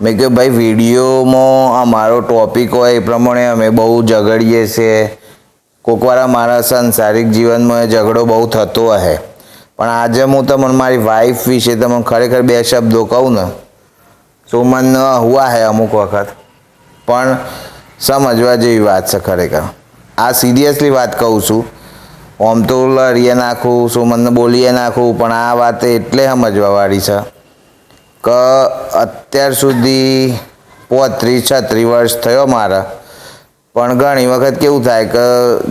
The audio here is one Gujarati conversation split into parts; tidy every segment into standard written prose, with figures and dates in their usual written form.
મેં કહ્યું ભાઈ વિડીયોમાં અમારો ટોપિક હોય એ પ્રમાણે અમે બહુ ઝઘડીએ છીએ. કોઈક વાર મારા સંસારિક જીવનમાં ઝઘડો બહુ થતો હશે, પણ આજે હું તમને મારી વાઈફ વિશે તમને ખરેખર બે શબ્દો કહું ને તો મન હુઆ હે અમુક વખત, પણ સમજવા જેવી વાત છે ખરેખર. આ સિરિયસલી વાત કહું છું. આમ તો લડીએ નાખું, સુમનને બોલીએ નાખું, પણ આ વાત એટલે સમજવાવાળી છે કે અત્યાર સુધી 35-36 વર્ષ થયો મારા, પણ ઘણી વખત કેવું થાય કે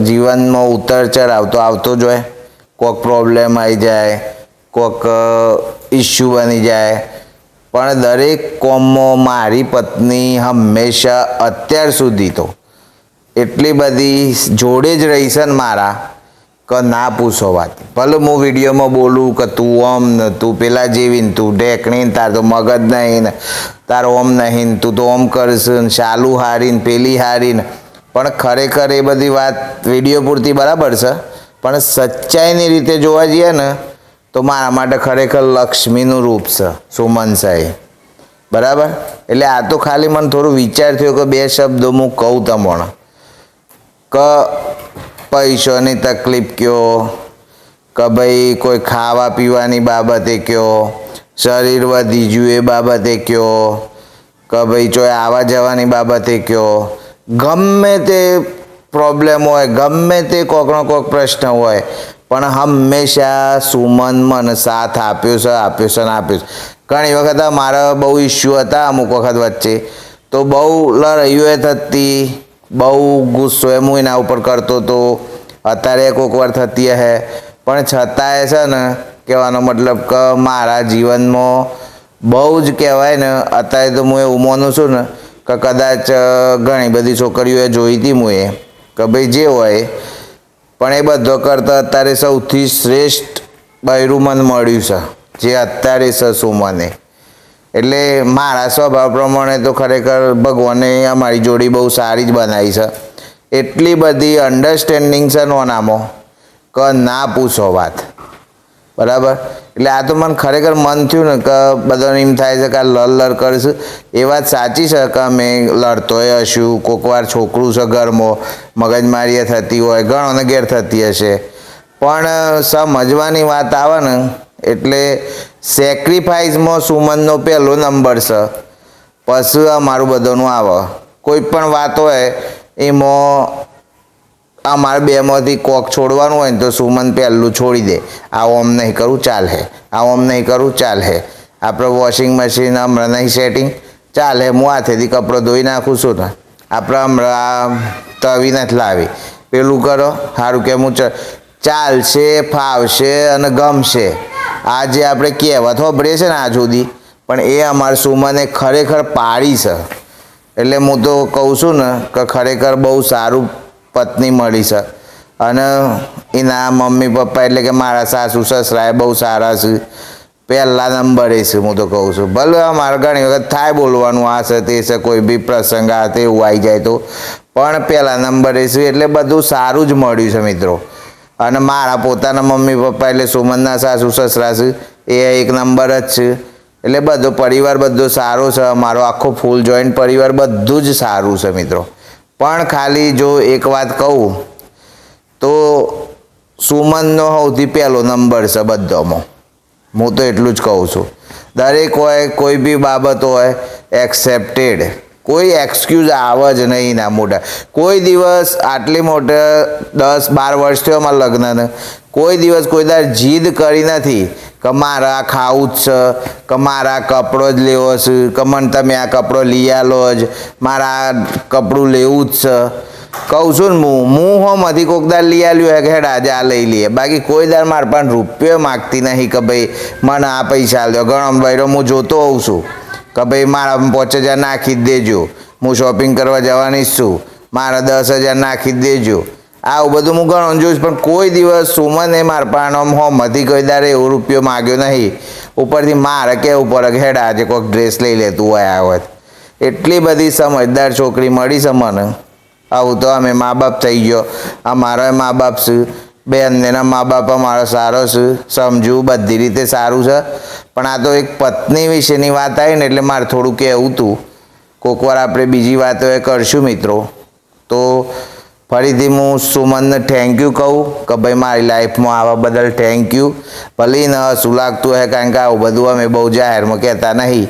જીવનમાં ઉતર ચઢાવ તો આવતો જ હોય. કોઈક પ્રોબ્લેમ આવી જાય, કોઈક ઇસ્યુ બની જાય, પણ દરેક કોમમાં મારી પત્ની હંમેશા અત્યાર સુધી તો એટલી બધી જોડે જ રહી છે ને મારા કે ના પૂછો વાત. ભલે હું વિડીયોમાં બોલું કે તું ઓમ ને તું પેલા જેવી ને તું ઢેકણી ને તાર તો મગજ નહીં ને તારો ઓમ નહીં ને તું તો ઓમ કરશ ને શાલું હારી ને પેલી હારી ને, પણ ખરેખર એ બધી વાત વિડીયો પૂરતી બરાબર છે, પણ સચ્ચાઈની રીતે જોવા જઈએ ને તો મારા માટે ખરેખર લક્ષ્મીનું રૂપ છે સુમન સાહેબ, બરાબર. એટલે આ તો ખાલી મને થોડું વિચાર થયો કે બે શબ્દો હું કહું તમને કે પૈસાની તકલીફ કયો, કે ભાઈ કોઈ ખાવા પીવાની બાબતે કયો, શરીર વધી ગયું એ બાબતે કયો, કે ભાઈ ચોય આવવા જવાની બાબતે કયો, ગમે તે પ્રોબ્લેમ હોય, ગમે તે કોઈકનો કોઈક પ્રશ્ન હોય, પણ હંમેશા સુમન મને સાથ આપ્યો છે ને આપ્યો છે. ઘણી વખત મારા બહુ ઇસ્યુ હતા અમુક વખત વચ્ચે, તો બહુ લડાઈઓ થતી, બહુ ગુસ્સો હું એના ઉપર કરતો હતો. અત્યારે કોઈક વાર થતી હે, પણ છતાંય છે ને કહેવાનો મતલબ કે મારા જીવનમાં બહુ જ કહેવાય ને, અત્યારે તો હું એવું માનું છું ને કે કદાચ ઘણી બધી છોકરીઓએ જોઈ હતી હું કે ભાઈ જે હોય, પણ એ બધો કરતાં અત્યારે સૌથી શ્રેષ્ઠ બૈરું મન મળ્યું છે જે અત્યારે છે સુમને. એટલે મારા સ્વભાવ પ્રમાણે તો ખરેખર ભગવાને અમારી જોડી બહુ સારી જ બનાવી છે. એટલી બધી અન્ડરસ્ટેન્ડિંગ છે નોનામાં કે ના પૂછો વાત, બરાબર. એટલે આ તો મને ખરેખર મન થયું ને કે બધાને એમ થાય છે કે આ લડ કરીશું. એ વાત સાચી છે કે અમે લડતોય હશું, કોઈક વાર છોકરું છે ઘરમાં મગજમારી થતી હોય, ઘણોને ઘેર થતી હશે, પણ સમજવાની વાત આવે ને એટલે સેક્રિફાઈસમાં સુમનનો પહેલો નંબર છે, પછી અમારું બધાનું આવે. કોઈ પણ વાત હોય એમાં અમારે બેમાંથી કોક છોડવાનું હોય ને તો સુમન પહેલું છોડી દે. આ ઓમ નહીં કરું ચાલે, આ ઓમ નહીં કરું ચાલે, આપણે વોશિંગ મશીન હમણાં નહીં સેટિંગ ચાલે, હું હાથેથી કપડો ધોઈ નાખું છું ને, આપણે હમણાં તવી નથી લાવી, પેલું કરો સારું કે હું ચાલશે, ફાવશે અને ગમશે. આ જે આપણે કહેવત સાંભળીએ છે ને આજ સુધી, પણ એ અમારા સુમને ખરેખર પાડી છે. એટલે હું તો કહું છું ને કે ખરેખર બહુ સારું પત્ની મળી છે. અને એના મમ્મી પપ્પા એટલે કે મારા સાસુ સસરા બહુ સારા છે, પહેલા નંબરે છે હું તો કહું છું. ભલે અમારે ઘણી વખત થાય બોલવાનું આ છે તે છે, કોઈ બી પ્રસંગ આ તે એવું આવી જાય તો, પણ પહેલા નંબરે છે. એટલે બધું સારું જ મળ્યું છે મિત્રો. અને મારા પોતાના મમ્મી પપ્પા એટલે સુમનના સાસુ સસરા છે એ એક નંબર જ છે. એટલે બધો પરિવાર બધો સારો છે, અમારો આખો ફૂલ જોઈન્ટ પરિવાર બધું જ સારું છે મિત્રો. પણ ખાલી જો એક વાત કહું તો સુમનનો સૌથી પહેલો નંબર છે બધામાં. હું તો એટલું જ કહું છું. દરેક હોય કોઈ બી બાબત હોય એક્સેપ્ટેડ, કોઈ એક્સક્યુઝ આવે જ નહીં ના મોટા. કોઈ દિવસ આટલી મોટા 10-12 વર્ષ થયો અમારા લગ્નને, કોઈ દિવસ કોઈ દર જીદ કરી નથી કે મારે આ ખાવું જ છે, કે મારે આ કપડો જ લેવો છે, કે મને તમે આ કપડો લઈ આલો જ, મારે આ કપડું લેવું જ છે. કહું છું ને હું હોમાંથી કોઈક દાર લઈ આલ્યું હોય કે હેડ આજે આ લઈ લઈએ. બાકી કોઈ દાર મારા પાસે રૂપિયો માગતી નહીં કે ભાઈ મને આ પૈસા આલ્યો. ઘણો ભાઈરો હું જોતો હોઉં છું કે ભાઈ મારા 5,000 નાખી જ દેજો, હું શોપિંગ કરવા જવાની જ છું, મારા 10,000 નાખી જ દેજો. આવું બધું હું ઘણો જોઈશ, પણ કોઈ દિવસ સુમને મારા પાસે હોમાંથી કોઈ દારે એવો રૂપિયો માગ્યો નહીં. ઉપરથી મારે કહેવું પડે કે હેડ આજે કોઈક ડ્રેસ લઈ લેતું હોય આ હોય. એટલી બધી સમજદાર છોકરી મળી છે મને. આવું તો અમે મા બાપ થઈ ગયો, અમારા મા બાપ છે બેનના મા બાપ મારો સારો છે, સમજુ બધી રીતે સારું છે, પણ આ તો એક પત્ની વિશેની વાત આવી ને એટલે મારે થોડું કહેવું હતું. કોઈક વાર આપણે બીજી વાતો એ કરશું મિત્રો. તો ફરીથી હું સુમનને થેન્ક યુ કહું કે ભાઈ મારી લાઈફમાં આવવા બદલ થેન્ક યુ. ભલે ન શું લાગતું હોય, કારણ કે આવું બધું અમે બહુ જાહેરમાં કહેતા નહીં,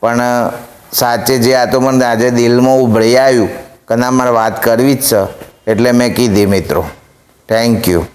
પણ સાચે જે આ તો મને આજે દિલમાં ઉભરી આવ્યું કે ના મારે વાત કરવી જ છે, એટલે મેં કીધી મિત્રો. Thank you.